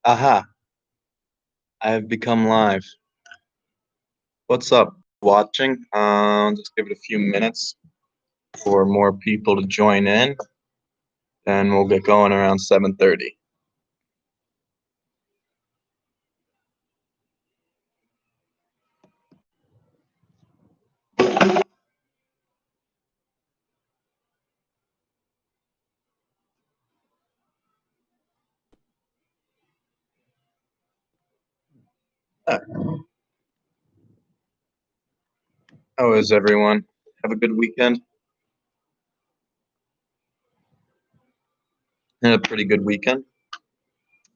Aha, I have become live. What's up? Watching? Just give it a few minutes for more people to join in, and we'll get going around 7:30. How is everyone? Have a good weekend? Had a pretty good weekend.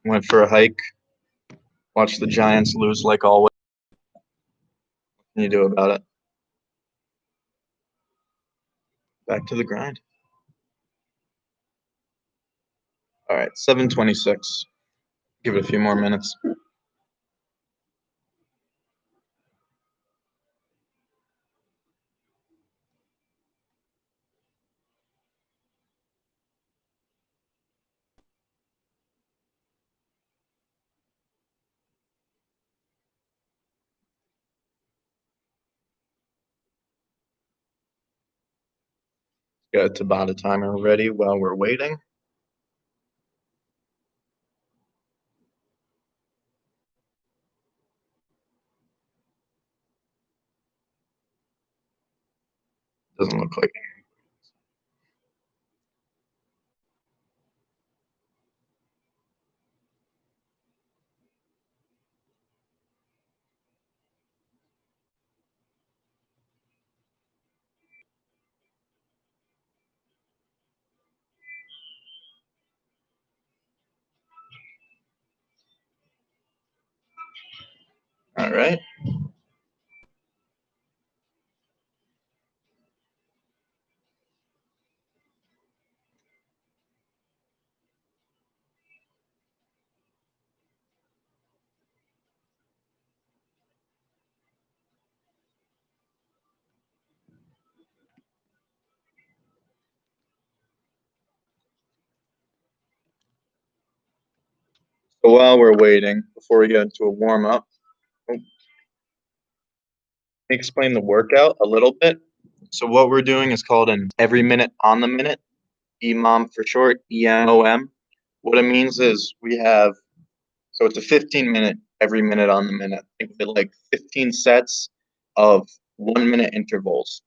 Went for a hike. Watched the Giants lose like always. What can you do about it? Back to the grind. All right, 7:26. Give it a few more minutes. Got a Tabata timer ready while we're waiting. Doesn't look like it. All right. So while we're waiting, before we get into a warm up, explain the workout a little bit. So what we're doing is called an every minute on the minute, EMOM for short, EMOM. What it means is so it's a 15-minute every minute on the minute. Think of it like 15 sets of 1 minute intervals.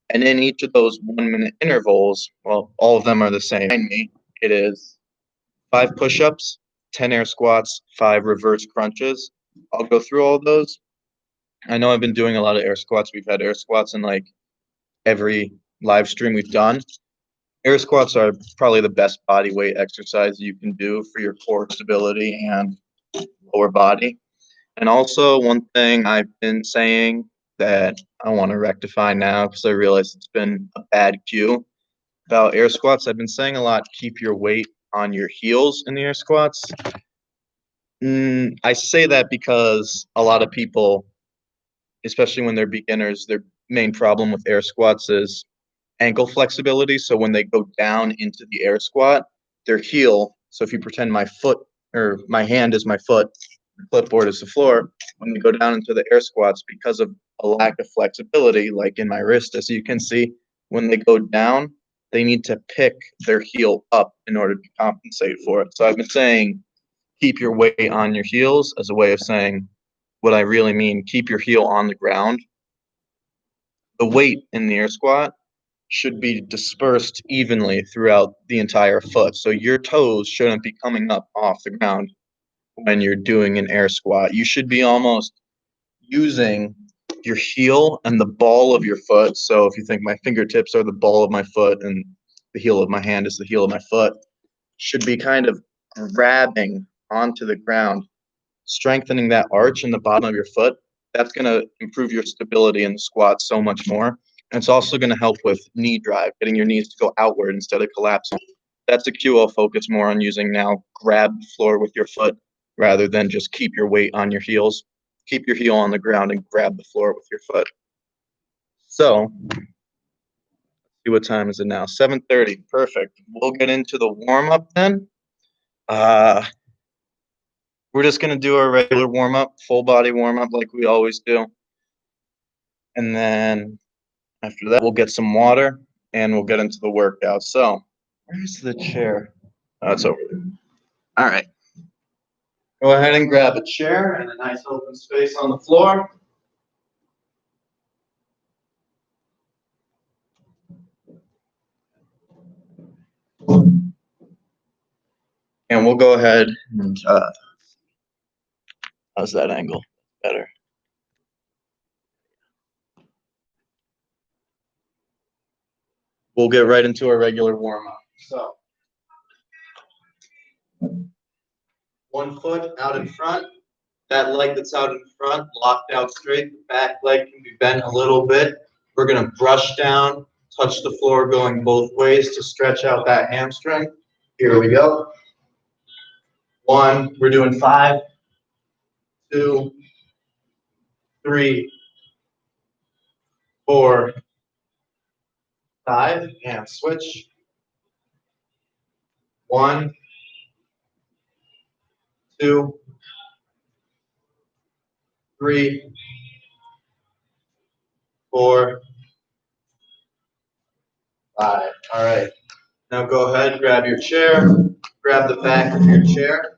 And in each of those 1 minute intervals, well, all of them are the same. Behind me, it is 5 push-ups, 10 air squats, 5 reverse crunches. I'll go through all those. I know I've been doing a lot of air squats. We've had air squats in like every live stream we've done. Air squats are probably the best body weight exercise you can do for your core stability and lower body. And also, one thing I've been saying that I want to rectify now because I realize it's been a bad cue about air squats. I've been saying a lot, keep your weight on your heels in the air squats. I say that because a lot of people, especially when they're beginners, their main problem with air squats is ankle flexibility. So when they go down into the air squat, their heel, so if you pretend my foot or my hand is my foot, the clipboard is the floor, when they go down into the air squats, because of a lack of flexibility, like in my wrist, as you can see, when they go down, they need to pick their heel up in order to compensate for it. So I've been saying keep your weight on your heels as a way of saying what I really mean, keep your heel on the ground. The weight in the air squat should be dispersed evenly throughout the entire foot. So your toes shouldn't be coming up off the ground when you're doing an air squat. You should be almost using your heel and the ball of your foot. So if you think my fingertips are the ball of my foot and the heel of my hand is the heel of my foot, should be kind of grabbing onto the ground, strengthening that arch in the bottom of your foot. That's going to improve your stability in the squat so much more. And it's also going to help with knee drive, getting your knees to go outward instead of collapsing. That's a cue I'll focus more on using now. Grab the floor with your foot rather than just keep your weight on your heels. Keep your heel on the ground and grab the floor with your foot. So, see what time is it now? 7:30. Perfect. We'll get into the warm up then. Uh, We're just going to do our regular warm-up, full body warm-up like we always do. And then after that, we'll get some water and we'll get into the workout. So, where's the chair? Oh, it's over there. All right. Go ahead and grab a chair and a nice open space on the floor. And we'll go ahead and, how's that angle? Better. We'll get right into our regular warm-up. So, one foot out in front. That leg that's out in front, locked out straight. The back leg can be bent a little bit. We're going to brush down, touch the floor going both ways to stretch out that hamstring. Here we go. 1, we're doing 5, 2, 3, 4, 5, and switch. 1, 2, 3, 4, 5. All right. Now go ahead, grab your chair, grab the back of your chair.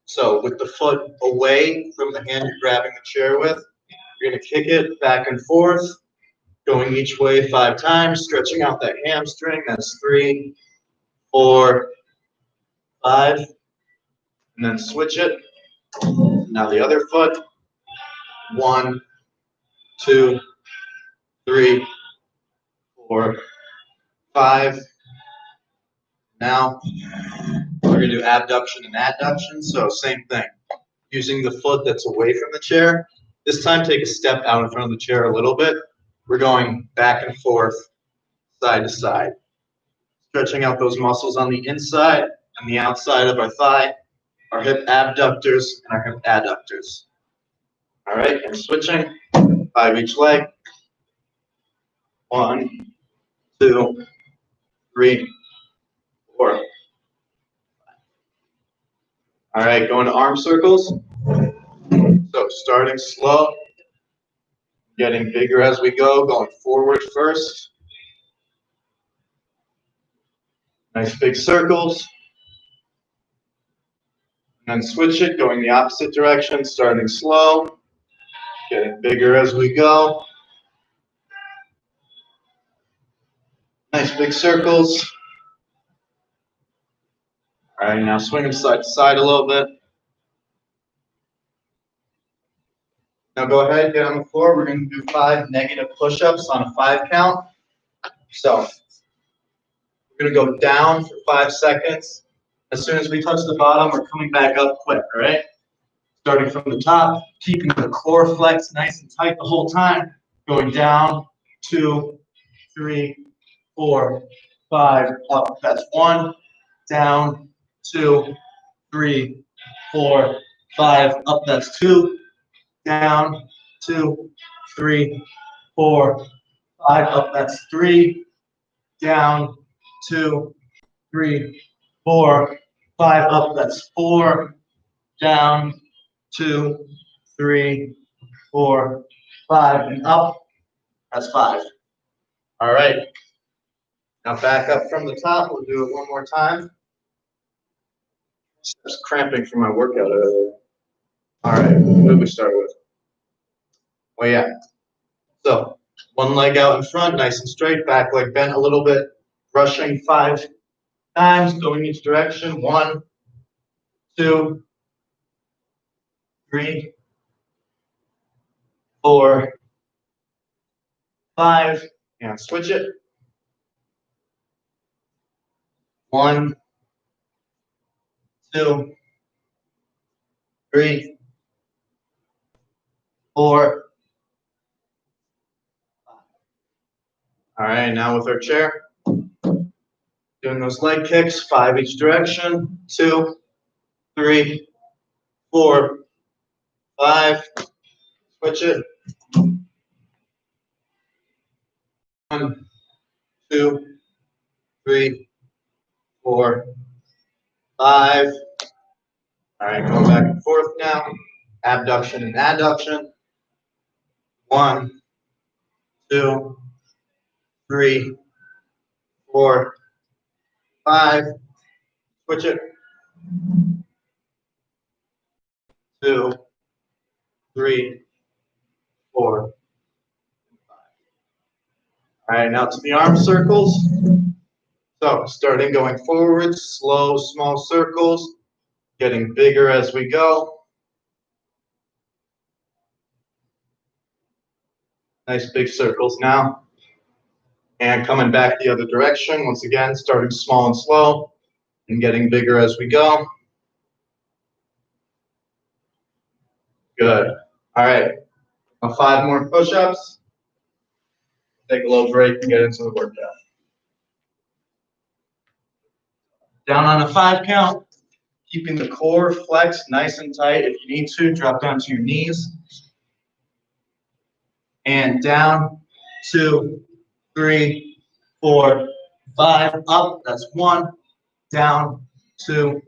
So with the foot away from the hand you're grabbing the chair with, you're going to kick it back and forth, going each way 5 times, stretching out that hamstring. That's 3, 4, 5. And then switch it. Now the other foot. 1, 2, 3, 4, 5. Now we're going to do abduction and adduction. So same thing. Using the foot that's away from the chair. This time take a step out in front of the chair a little bit. We're going back and forth, side to side. Stretching out those muscles on the inside and the outside of our thigh, our hip abductors and our hip adductors. All right, and switching, 5 each leg. 1, 2, 3, 4. All right, going to arm circles. So starting slow, getting bigger as we go, going forward first. Nice big circles. And then switch it, going the opposite direction, starting slow, getting bigger as we go. Nice big circles. All right, now swing them side to side a little bit. Now go ahead, get on the floor. We're going to do 5 negative push-ups on a 5 count. So we're going to go down for 5 seconds. As soon as we touch the bottom, we're coming back up quick, all right? Starting from the top, keeping the core flex nice and tight the whole time. Going down, 2, 3, 4, 5, up. That's 1, down, 2, 3, 4, 5, up. That's 2, down, 2, 3, 4, 5, up. That's 3, down, 2, 3, 4, 5, up. That's 4, down, 2, 3, 4, 5, and up. That's 5. All right. Now back up from the top. We'll do it one more time. I was cramping from my workout earlier. All right. What did we start with? Oh, yeah. So one leg out in front, nice and straight. Back leg bent a little bit. Brushing 5 times, going each direction. 1, 2, 3, 4, 5. And switch it. 1, 2, 3, 4, 5. All right, now with our chair, doing those leg kicks, 5 each direction. 2, 3, 4, 5. Switch it. 1, 2, 3, 4, 5. All All right, going back and forth now. Abduction and adduction. 1, 2, 3, 4, 5. Switch it. 2, 3, 4, 5. All right, now to the arm circles. So starting going forward, slow, small circles, getting bigger as we go. Nice big circles now. And coming back the other direction, once again, starting small and slow and getting bigger as we go. Good. All right, 5 more push-ups. Take a little break and get into the workout. Down on a 5 count, keeping the core flexed nice and tight. If you need to, drop down to your knees. And down, 2, 3, 4, 5. Up, that's 1. Down, 2,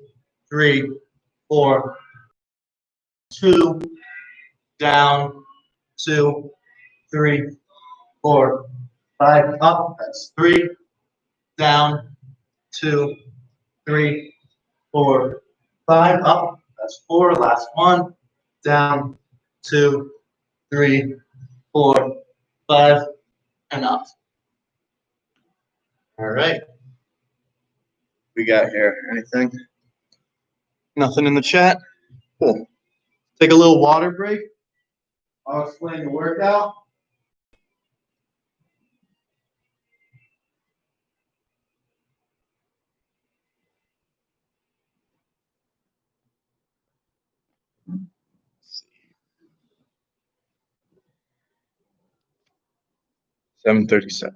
3, 4. 2. Down, 2, 3, 4, 5. Up, that's 3. Down, 2, 3, 4, 5. Up, that's 4. Last 1. Down, 2, 3, 4, 5, and up. All right. We got here? Anything? Nothing in the chat? Cool. Take a little water break. I'll explain the workout. Let's see. 7:37.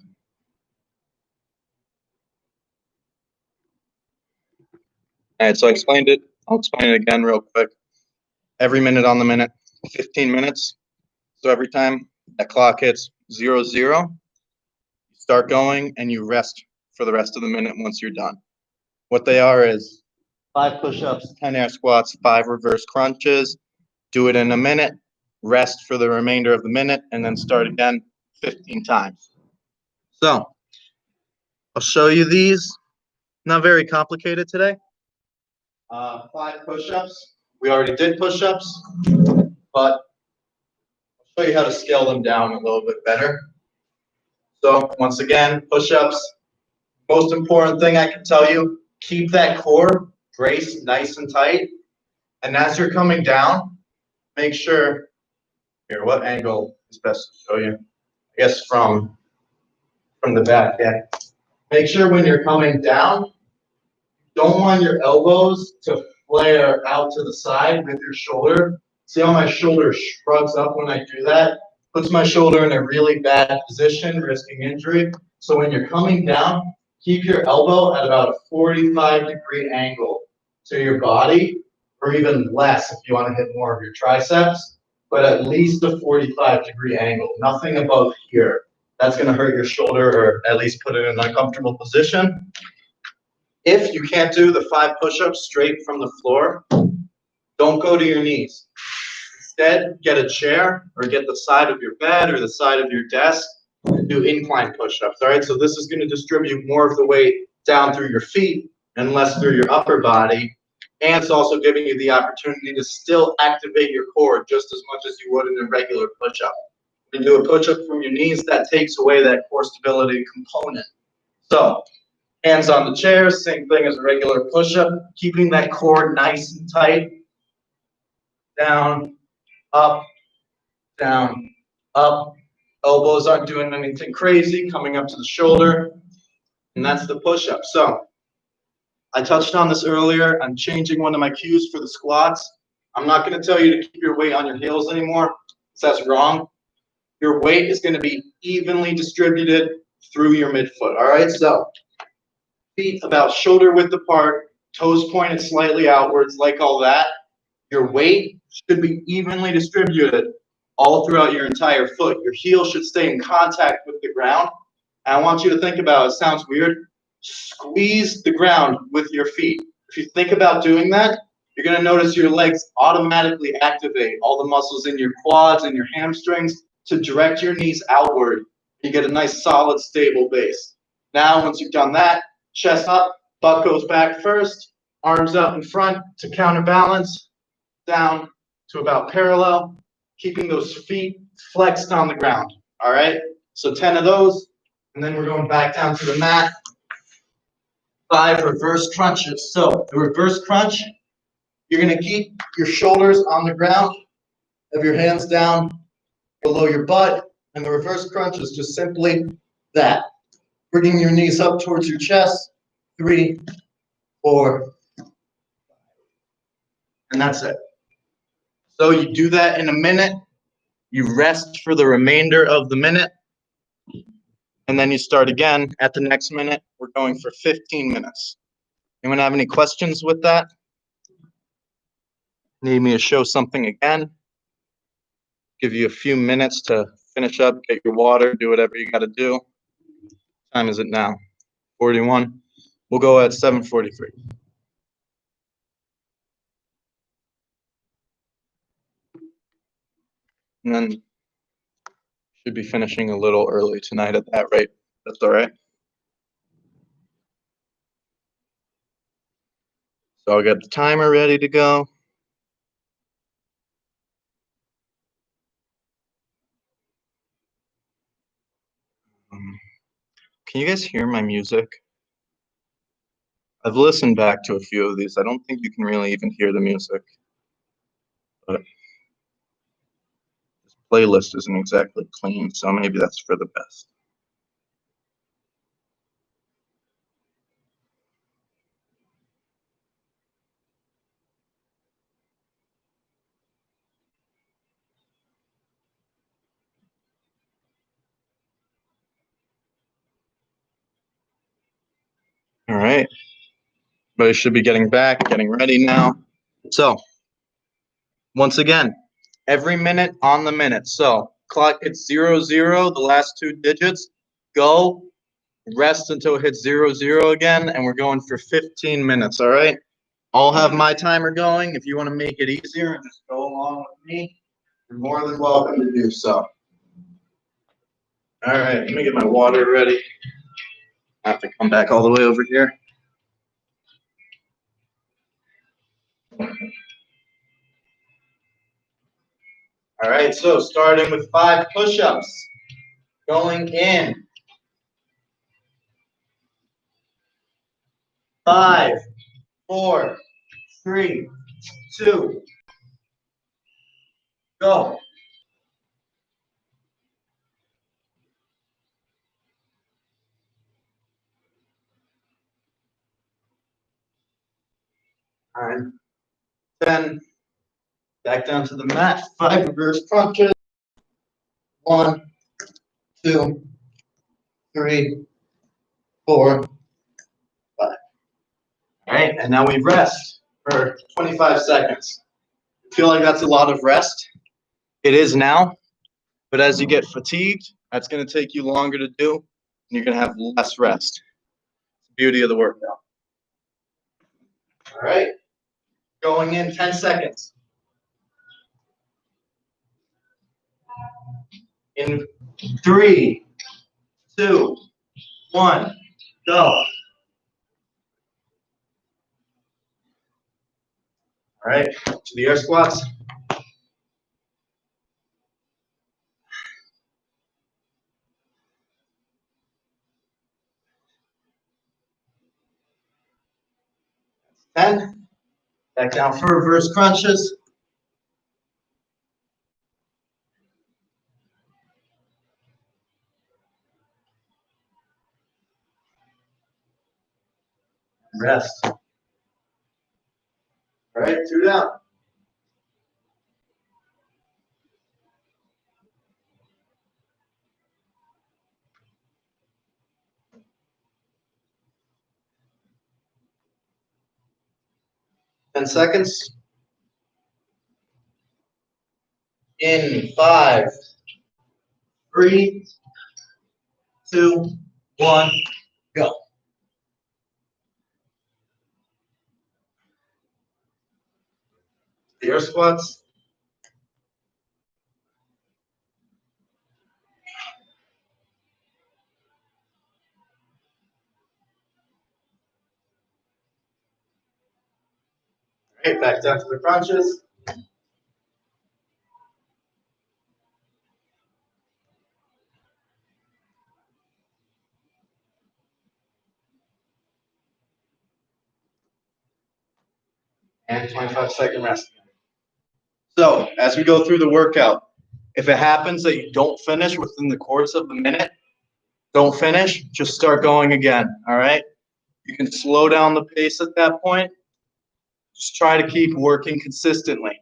All right, so I explained it. I'll explain it again real quick. Every minute on the minute, 15 minutes. So every time that clock hits 0, 0, you start going and you rest for the rest of the minute once you're done. What they are is 5 push-ups, 10 air squats, 5 reverse crunches. Do it in a minute, rest for the remainder of the minute, and then start again 15 times. So I'll show you these. Not very complicated today. 5 push-ups. We already did push-ups, but I'll show you how to scale them down a little bit better. So once again, push-ups. Most important thing I can tell you, keep that core braced nice and tight. And as you're coming down, make sure, here, what angle is best to show you? I guess from the back, yeah. Make sure when you're coming down, don't want your elbows to flare out to the side with your shoulder. See how my shoulder shrugs up when I do that? Puts my shoulder in a really bad position, risking injury. So when you're coming down, keep your elbow at about a 45-degree angle to your body, or even less if you want to hit more of your triceps, but at least a 45-degree angle, nothing above here. That's going to hurt your shoulder or at least put it in an uncomfortable position. If you can't do the 5 push-ups straight from the floor, don't go to your knees. Instead, get a chair or get the side of your bed or the side of your desk and do incline push-ups. All right, so this is going to distribute more of the weight down through your feet and less through your upper body. And it's also giving you the opportunity to still activate your core just as much as you would in a regular push-up. When you do a push-up from your knees, that takes away that core stability component. So hands on the chair, same thing as a regular push-up, keeping that core nice and tight. Down, up, down, up. Elbows aren't doing anything crazy, coming up to the shoulder. And that's the push-up. So I touched on this earlier. I'm changing one of my cues for the squats. I'm not going to tell you to keep your weight on your heels anymore, because that's wrong. Your weight is going to be evenly distributed through your midfoot. All right, so feet about shoulder width apart, toes pointed slightly outwards, like all that. Your weight should be evenly distributed all throughout your entire foot. Your heel should stay in contact with the ground. And I want you to think about, it sounds weird, squeeze the ground with your feet. If you think about doing that, you're going to notice your legs automatically activate all the muscles in your quads and your hamstrings to direct your knees outward. You get a nice, solid, stable base. Now, once you've done that, chest up, butt goes back first, arms up in front to counterbalance, down to about parallel, keeping those feet flexed on the ground. All right? So 10 of those, and then we're going back down to the mat. 5 reverse crunches. So the reverse crunch, you're going to keep your shoulders on the ground, have your hands down below your butt, and the reverse crunch is just simply that. Bringing your knees up towards your chest. 3, 4, and that's it. So you do that in a minute. You rest for the remainder of the minute, and then you start again at the next minute. We're going for 15 minutes. Anyone have any questions with that? Need me to show something again? Give you a few minutes to finish up, get your water, do whatever you got to do. What time is it now? 41. We'll go at 7:43. And then should be finishing a little early tonight at that rate. That's all right. So I'll get the timer ready to go. Can you guys hear my music? I've listened back to a few of these. I don't think you can really even hear the music. But this playlist isn't exactly clean, so maybe that's for the best. All right. Everybody should be getting back, getting ready now. So, once again, every minute on the minute. So, clock hits 0, 0, the last 2 digits. Go, rest until it hits 0, 0 again, and we're going for 15 minutes, all right? I'll have my timer going. If you want to make it easier and just go along with me, you're more than welcome to do so. All right, let me get my water ready. I have to come back all the way over here. All right, so starting with 5 push-ups. Going in. 5, 4, 3, 2, go. All right, 10. Back down to the mat. 5 reverse crunches. 1, 2, 3, 4, 5. All right, and now we rest for 25 seconds. Feel like that's a lot of rest? It is now, but as you get fatigued, that's going to take you longer to do, and you're going to have less rest. It's the beauty of the workout. All right, going in 10 seconds. In 3, 2, 1, go. All right, to the air squats. That's 10. Back down for reverse crunches. Rest. All right, 2 down. Ten seconds. In 5, 3, 2, 1, go. air squats. All right, back down to the crunches. And 25-second rest. So as we go through the workout, if it happens that you don't finish within the course of the minute, don't finish, just start going again, all right? You can slow down the pace at that point. Just try to keep working consistently,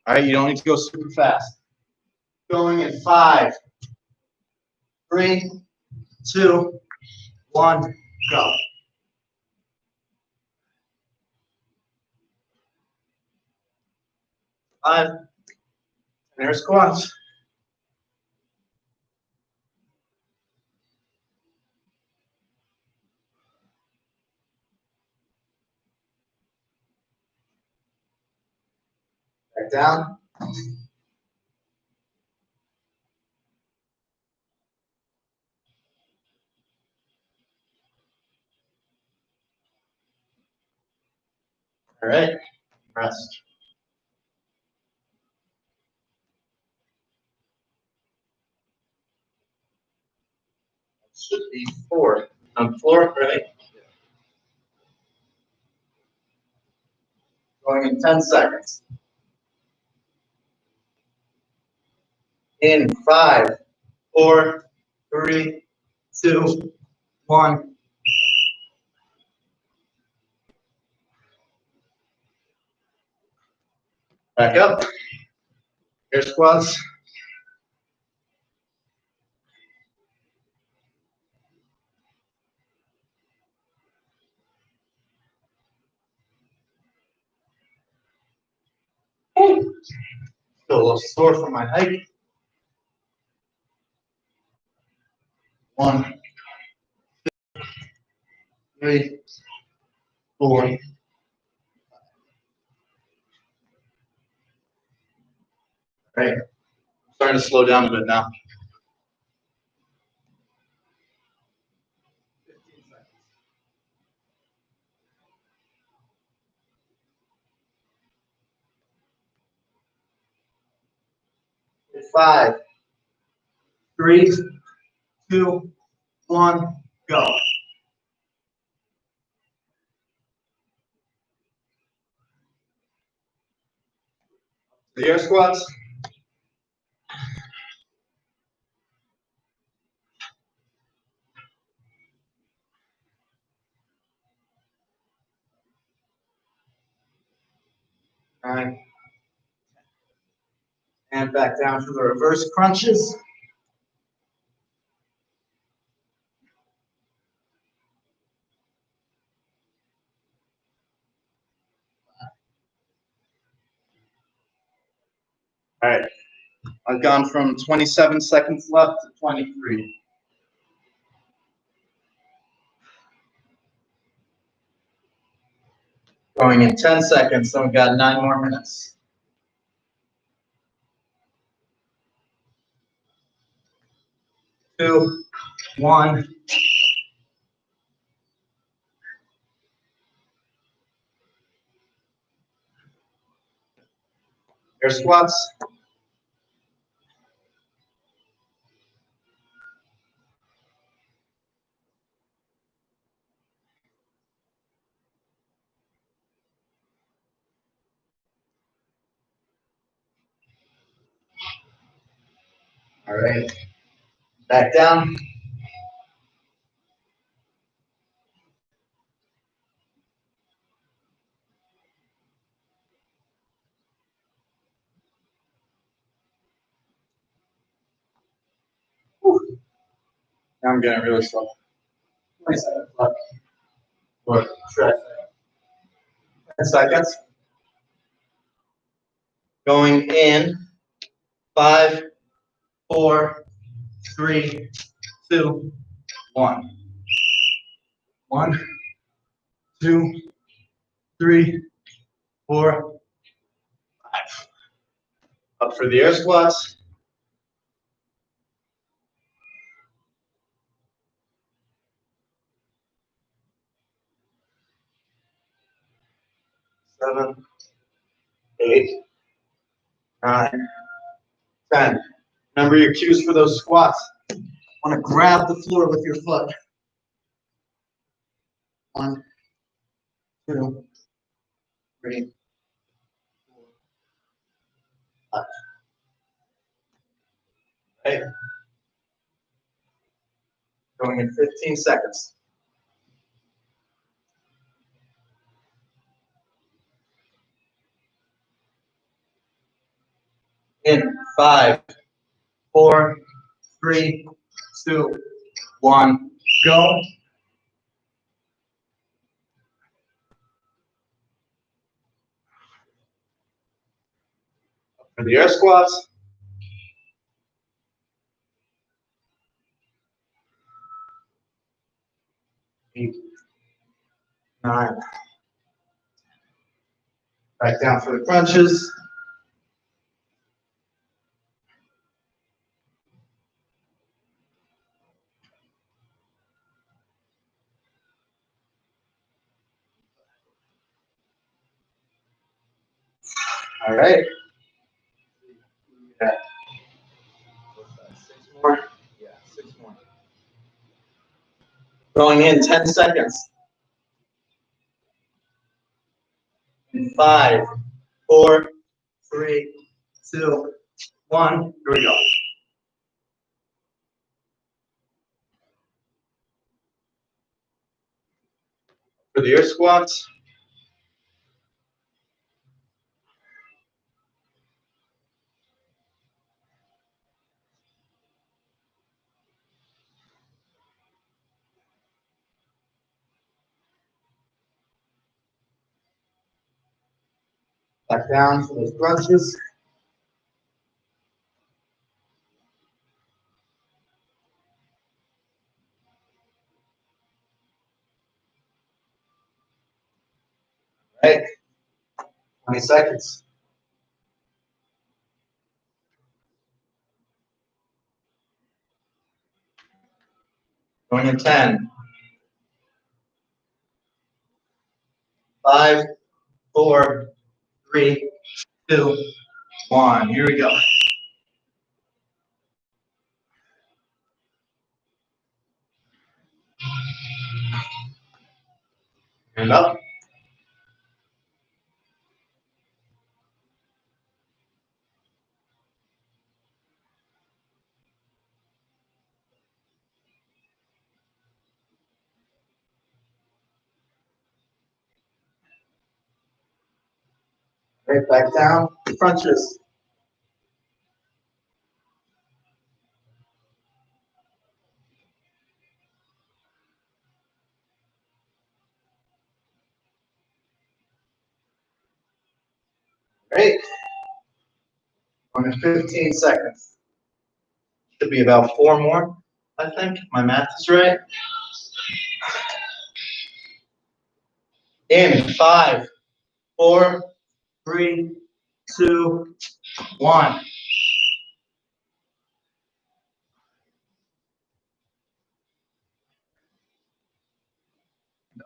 all right? You don't need to go super fast. Going in 5, 3, 2, 1, go. 5, and air squats. Back down. All right, rest. Should be 4. On floor, ready? Going in 10 seconds. In 5, 4, 3, 2, 1. Back up. Air squats. Still a little sore from my hike. 1, 3, 4. Right. Starting to slow down a bit now. 15 seconds. 5, 3, 2, 1, go. The air squats. All right. And back down to the reverse crunches. All right. I've gone from 27 seconds left to 23. Going in 10 seconds, so we've got 9 more minutes. 2, 1. Air squats. All right. Back down. Whew. Now I'm getting really slow. 20 seconds left. Or 10 seconds. Going in 5, 4, 3, 2, 1. 1, 2, 3, 4, 5. Up for the air squats. 7, 8, 9, 10. Remember your cues for those squats. Want to grab the floor with your foot. 1, 2, 3, 4, 5. Right. Going in 15 seconds. In 5, 4, 3, 2, 1, go. For the air squats. 8, 9. Back down for the crunches. All right. Yeah. 6 more. Yeah, 6 more. Going in 10 seconds. 5, 4, 3, 2, 1. Here we go. For the air squats. Back down for those crunches. Right. 20 seconds. Going in 10. 5, 4, 3, 2, 1. Here we go. And up. Right back down. Crunches. Right. Going in 15 seconds. Should be about 4 more, I think. My math is right. In 5, 4, 3, 2, 1.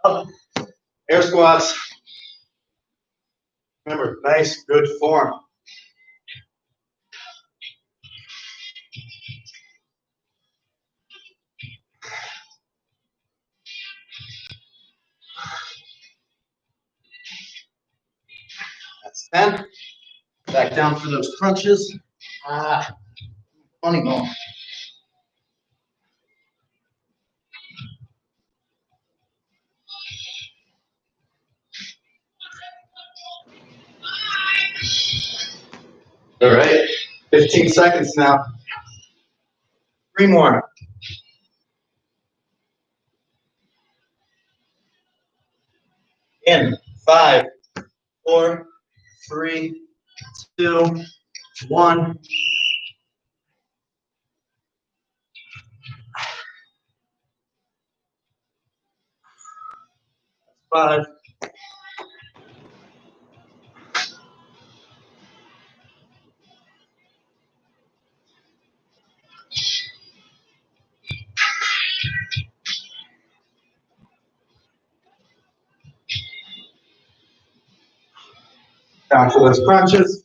Up. Air squats. Remember, nice, good form. That's 10. Back down for those crunches. Funny bone. All right. 15 seconds now. 3 more. In 5, 4, 3, 2, 1. 5. Down to those crunches.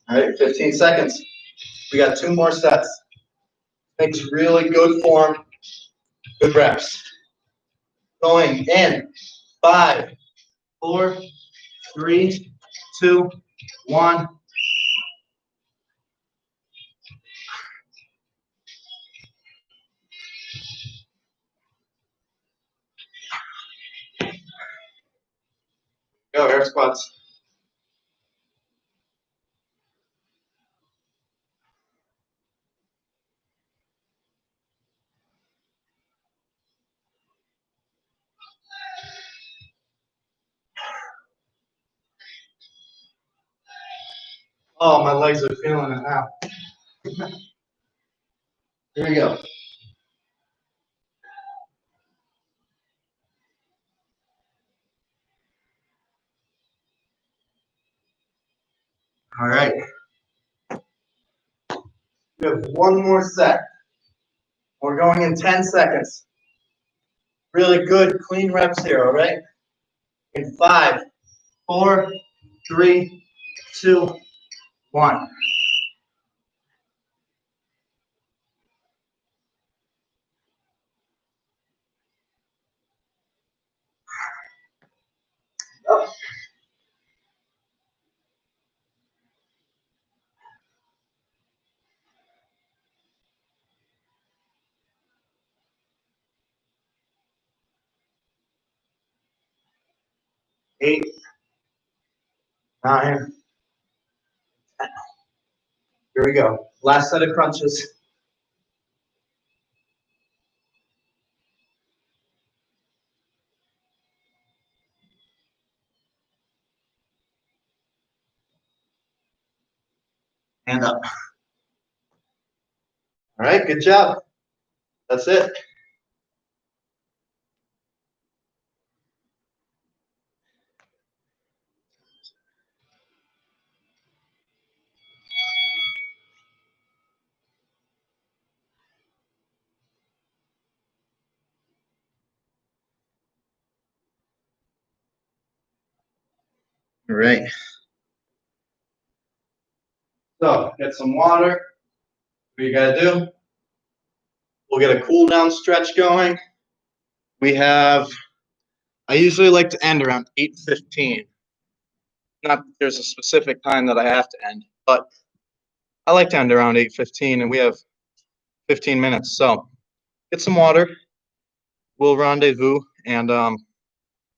All right, 15 seconds. We got 2 more sets. Makes really good form, good reps. Going in 5, 4, 3, 2, 1. Go, air squats. Oh, my legs are feeling it now. Here we go. All right. We have 1 more set. We're going in 10 seconds. Really good, clean reps here, all right? In 5, 4, 3, 2, 1. Up. Eight, 9, 10. Here we go. Last set of crunches. And up. All right, good job. That's it. All right. So get some water. What you gotta do? We'll get a cool down stretch going. I usually like to end around 8:15. Not that there's a specific time that I have to end, but I like to end around 8:15, and we have 15 minutes. So get some water. We'll rendezvous, and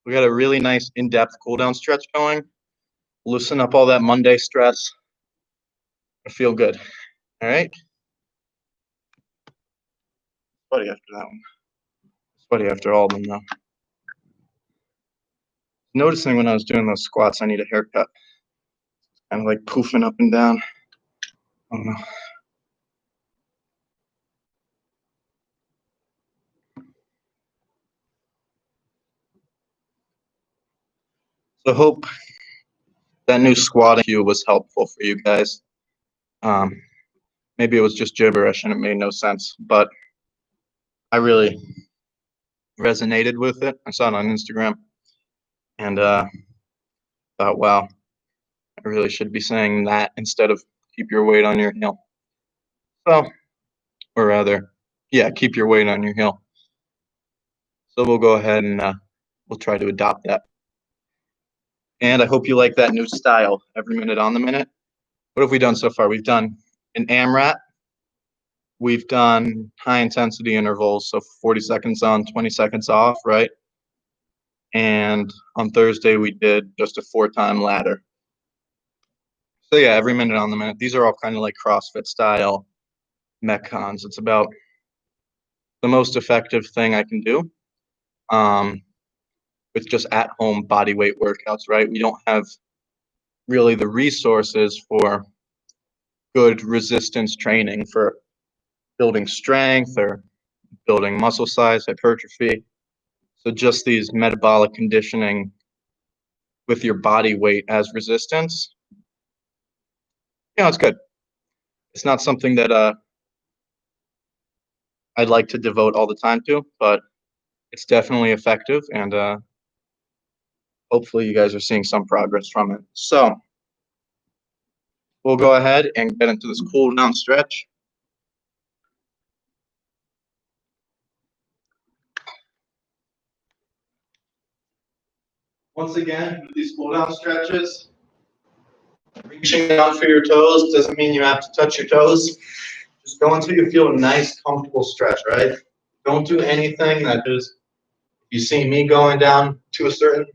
we got a really nice in-depth cool down stretch going. Loosen up all that Monday stress. I feel good. All right. Sweaty after that one. Sweaty after all of them, though. Noticing when I was doing those squats, I need a haircut. Kind of like poofing up and down. I don't know. So hope that new squatting cue was helpful for you guys. Maybe it was just gibberish and it made no sense, but I really resonated with it. I saw it on Instagram and thought, wow, I really should be saying that instead of keep your weight on your heel. So, or rather, yeah, keep your weight on your heel. So we'll go ahead and we'll try to adopt that. And I hope you like that new style, every minute on the minute. What have we done so far? We've done an AMRAP. We've done high intensity intervals, so 40 seconds on, 20 seconds off, right? And on Thursday, we did just a 4-time ladder. So yeah, every minute on the minute. These are all kind of like CrossFit style Metcons. It's about the most effective thing I can do with just at-home body weight workouts, right? We don't have really the resources for good resistance training for building strength or building muscle size, hypertrophy. So just these metabolic conditioning with your body weight as resistance, it's good. It's not something that I'd like to devote all the time to, but it's definitely effective, and hopefully you guys are seeing some progress from it. So we'll go ahead and get into this cool down stretch. Once again, with these cool down stretches, reaching down for your toes doesn't mean you have to touch your toes. Just go until you feel a nice, comfortable stretch, right? Don't do anything that is, if you see me going down to a certain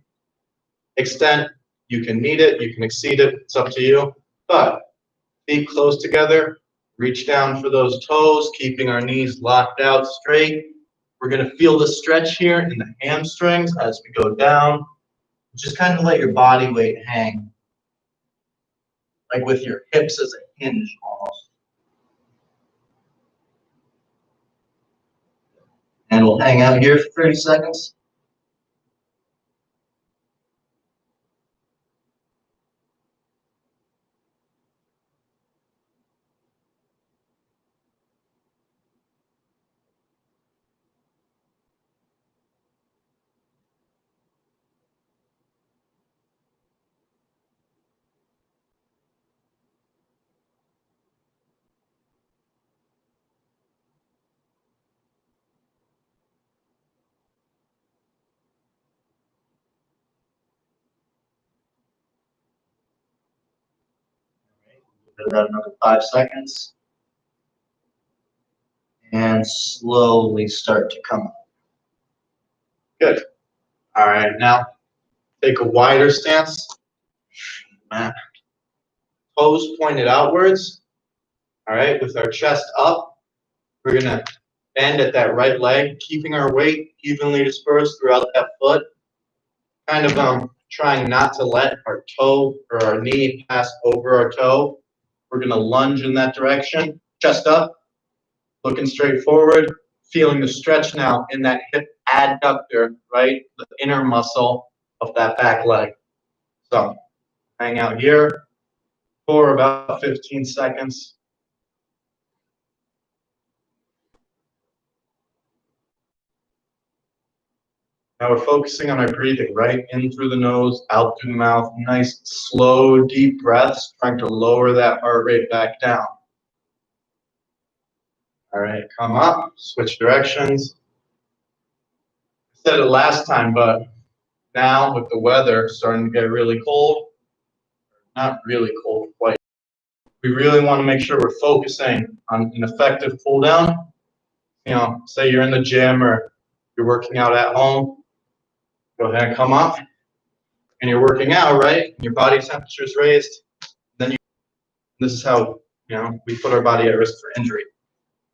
extent, you can meet it, you can exceed it, it's up to you. But feet close together, reach down for those toes, keeping our knees locked out straight. We're going to feel the stretch here in the hamstrings as we go down. Just kind of let your body weight hang, like with your hips as a hinge almost. And we'll hang out here for 30 seconds. About another 5 seconds. And slowly start to come up. Good. All right, now take a wider stance. Toes pointed outwards. All right, with our chest up, we're gonna bend at that right leg, keeping our weight evenly dispersed throughout that foot. Kind of trying not to let our toe or our knee pass over our toe. We're gonna lunge in that direction, chest up, looking straight forward, feeling the stretch now in that hip adductor, right? The inner muscle of that back leg. So hang out here for about 15 seconds. Now we're focusing on our breathing, right? In through the nose, out through the mouth. Nice, slow, deep breaths, trying to lower that heart rate back down. All right, come up, switch directions. I said it last time, but now with the weather starting to get really cold, not really cold quite, we really want to make sure we're focusing on an effective cool down. Say you're in the gym or you're working out at home, go ahead and come up and you're working out, right? Your body temperature is raised. Then this is how we put our body at risk for injury.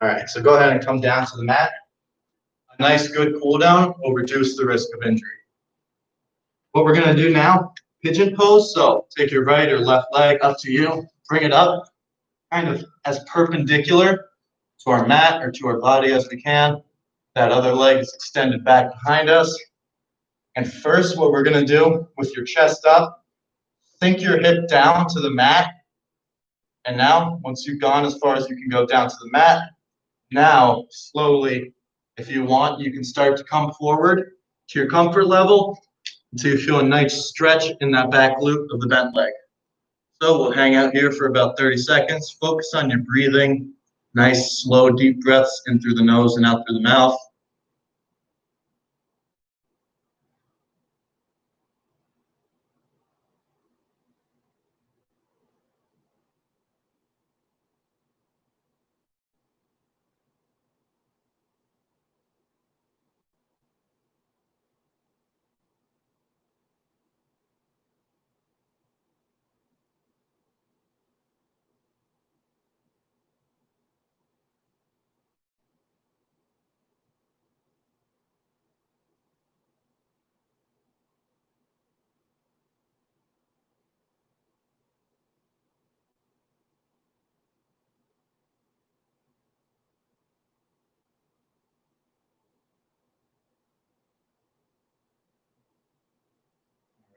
All right, so go ahead and come down to the mat. A nice good cool down will reduce the risk of injury. What we're gonna do now, pigeon pose. So take your right or left leg, up to you. Bring it up, kind of as perpendicular to our mat or to our body as we can. That other leg is extended back behind us. And first, what we're gonna do with your chest up, sink your hip down to the mat. And now, once you've gone as far as you can go down to the mat, now slowly, if you want, you can start to come forward to your comfort level until you feel a nice stretch in that back glute of the bent leg. So we'll hang out here for about 30 seconds. Focus on your breathing. Nice, slow, deep breaths in through the nose and out through the mouth.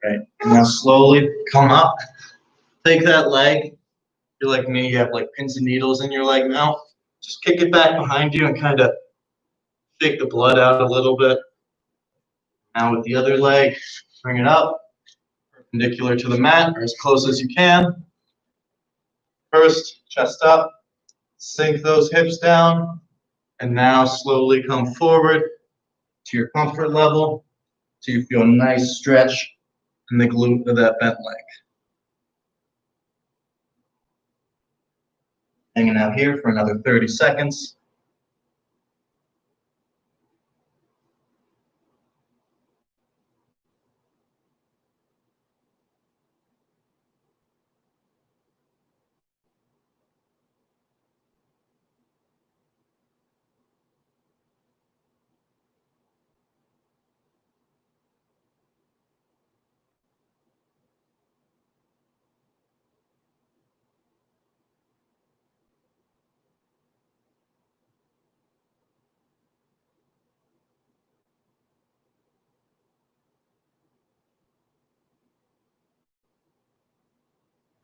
Okay, and now slowly come up. Take that leg. If you're like me, you have like pins and needles in your leg now. Just kick it back behind you and kind of shake the blood out a little bit. Now with the other leg, bring it up, perpendicular to the mat, or as close as you can. First, chest up, sink those hips down, and now slowly come forward to your comfort level so you feel a nice stretch in the glute of that bent leg. Hanging out here for another 30 seconds.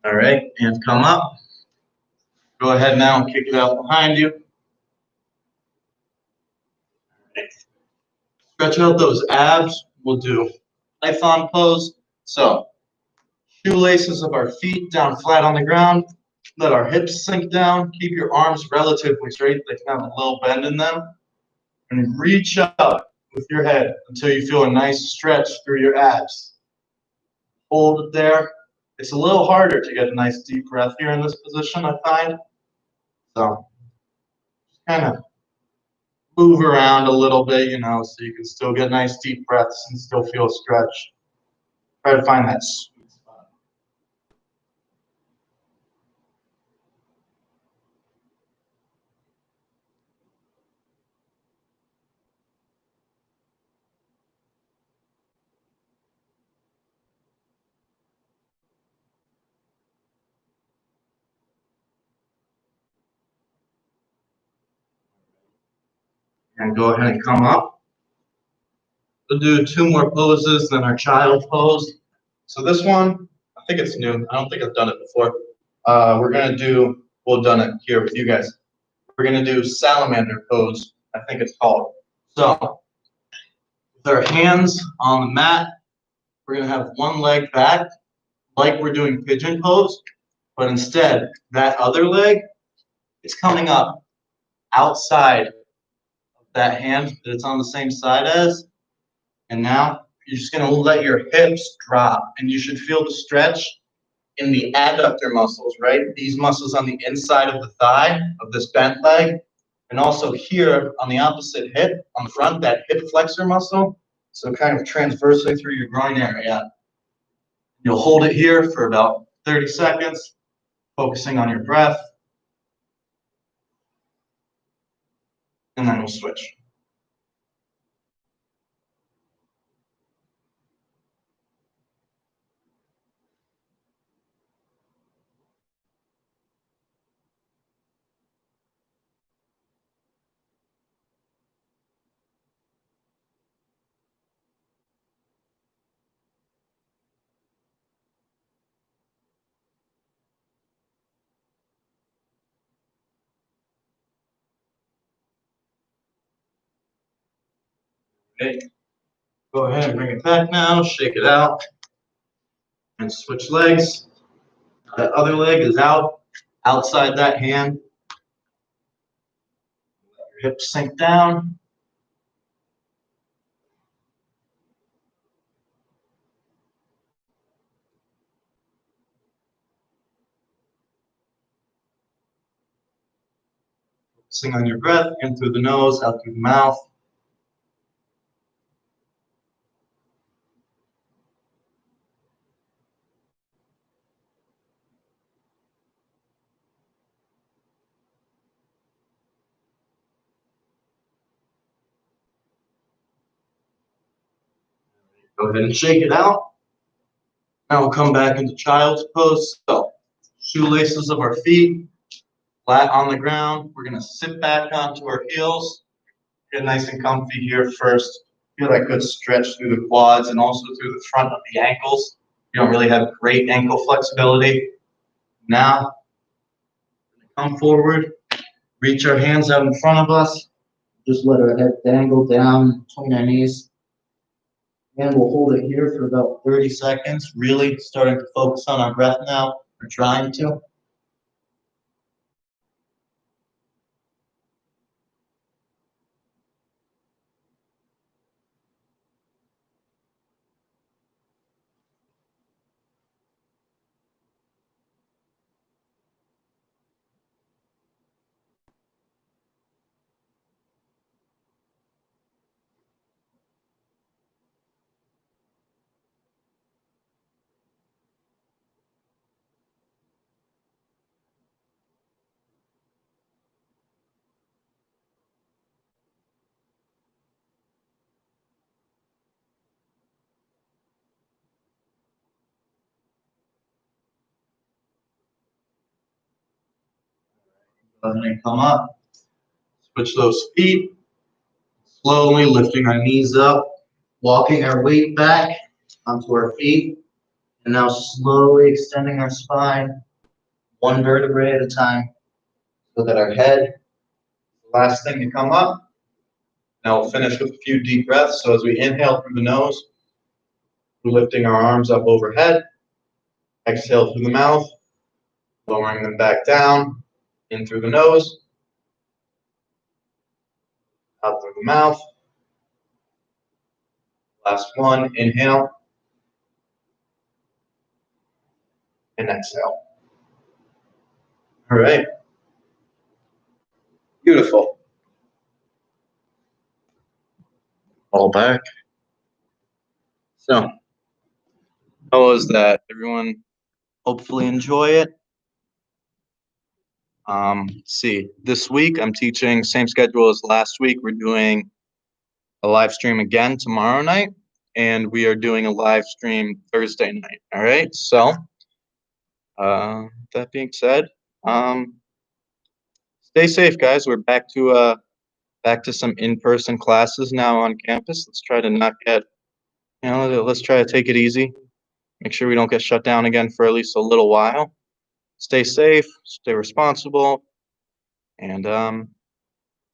All right, and come up. Go ahead now and kick it out behind you. Stretch out those abs. We'll do Python pose. So, shoelaces of our feet down flat on the ground. Let our hips sink down. Keep your arms relatively straight. They can have a little bend in them. And reach up with your head until you feel a nice stretch through your abs. Hold it there. It's a little harder to get a nice deep breath here in this position, I find. So, just kind of move around a little bit, so you can still get nice deep breaths and still feel a stretch. Try to find that sweet spot. And go ahead and come up. We'll do 2 more poses than our child pose. So this one, I think it's new. I don't think I've done it before. We've done it here with you guys. We're gonna do salamander pose, I think it's called. So, with our hands on the mat, we're gonna have one leg back, like we're doing pigeon pose, but instead, that other leg is coming up outside of that hand that it's on the same side as. And now, you're just gonna let your hips drop, and you should feel the stretch in the adductor muscles, right? These muscles on the inside of the thigh of this bent leg, and also here on the opposite hip, on the front, that hip flexor muscle. So kind of transversely through your groin area. You'll hold it here for about 30 seconds, focusing on your breath, and then we'll switch. Okay. Go ahead and bring it back now, shake it out, and switch legs. That other leg is out, outside that hand. Let your hips sink down. Focusing on your breath, in through the nose, out through the mouth. Go ahead and shake it out. Now we'll come back into child's pose. So, shoelaces of our feet, flat on the ground. We're going to sit back onto our heels. Get nice and comfy here first. Feel that good stretch through the quads and also through the front of the ankles. You don't really have great ankle flexibility. Now, come forward, reach our hands out in front of us. Just let our head dangle down between our knees. And we'll hold it here for about 30 seconds, really starting to focus on our breath now. We're trying to. And then come up. Switch those feet. Slowly lifting our knees up, walking our weight back onto our feet, and now slowly extending our spine one vertebrae at a time so that our head is the last thing to come up. Now we'll finish with a few deep breaths. So as we inhale through the nose, we're lifting our arms up overhead. Exhale through the mouth, lowering them back down, in through the nose, out through the mouth. Last one, inhale, and exhale. All right. Beautiful. All back. So, how was that? Everyone hopefully enjoy it. Let's see. This week I'm teaching same schedule as last week. We're doing a live stream again tomorrow night, and we are doing a live stream Thursday night. All right. So, that being said, stay safe, guys. We're back to some in-person classes now on campus. Let's try to not get, let's try to take it easy. Make sure we don't get shut down again for at least a little while. Stay safe, stay responsible, and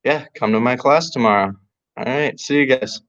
yeah, come to my class tomorrow. All right, see you guys.